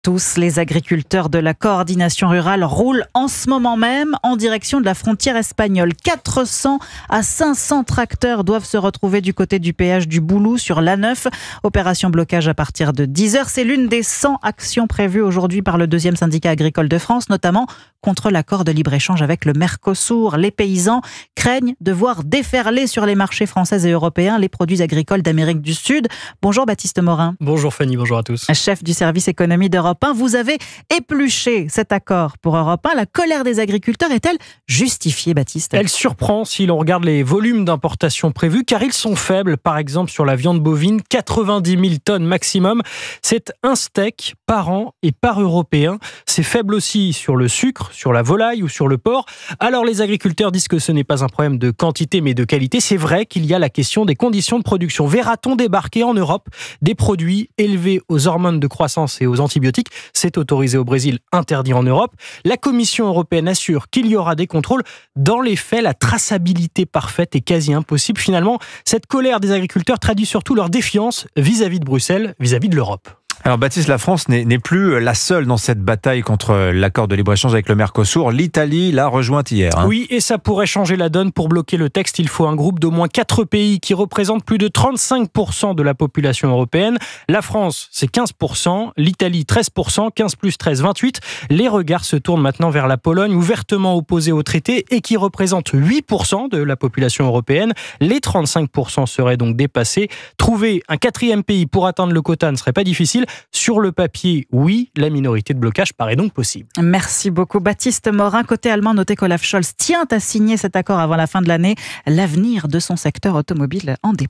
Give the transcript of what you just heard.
tous. Les agriculteurs de la coordination rurale roulent en ce moment même en direction de la frontière espagnole. 400 à 500 tracteurs doivent se retrouver du côté du péage du Boulou sur l'A9. Opération blocage à partir de 10h. C'est l'une des 100 actions prévues aujourd'hui par le deuxième syndicat agricole de France, notamment contre l'accord de libre-échange avec le Mercosur. Les paysans craignent de voir déferler sur les marchés français et européens les produits agricoles d'Amérique du Sud. Bonjour Baptiste Morin. Bonjour Fanny, bonjour à tous. Chef du service économie d'Europe 1, vous avez épluché cet accord pour Europe 1. La colère des agriculteurs est-elle justifiée, Baptiste ? Elle surprend si l'on regarde les volumes d'importation prévus, car ils sont faibles. Par exemple, sur la viande bovine, 90 000 tonnes maximum. C'est un steak par an et par Européen. C'est faible aussi sur le sucre, sur la volaille ou sur le porc. Alors les agriculteurs disent que ce n'est pas un problème de quantité mais de qualité. C'est vrai qu'il y a la question des conditions de production. Verra-t-on débarquer en Europe des produits élevés aux hormones de croissance et aux antibiotiques ? C'est autorisé au Brésil, interdit en Europe. La Commission européenne assure qu'il y aura des contrôles. Dans les faits, la traçabilité parfaite est quasi impossible. Finalement, cette colère des agriculteurs traduit surtout leur défiance vis-à-vis de Bruxelles, vis-à-vis de l'Europe. Alors Baptiste, la France n'est plus la seule dans cette bataille contre l'accord de libre-échange avec le Mercosur. L'Italie l'a rejointe hier. Oui, et ça pourrait changer la donne. Pour bloquer le texte, il faut un groupe d'au moins 4 pays qui représentent plus de 35% de la population européenne. La France, c'est 15%, l'Italie 13%, 15 plus 13, 28. Les regards se tournent maintenant vers la Pologne, ouvertement opposée au traité et qui représente 8% de la population européenne. Les 35% seraient donc dépassés. Trouver un 4e pays pour atteindre le quota ne serait pas difficile. Sur le papier, oui, la minorité de blocage paraît donc possible. Merci beaucoup Baptiste Morin. Côté allemand, notez qu'Olaf Scholz tient à signer cet accord avant la fin de l'année. L'avenir de son secteur automobile en dépend.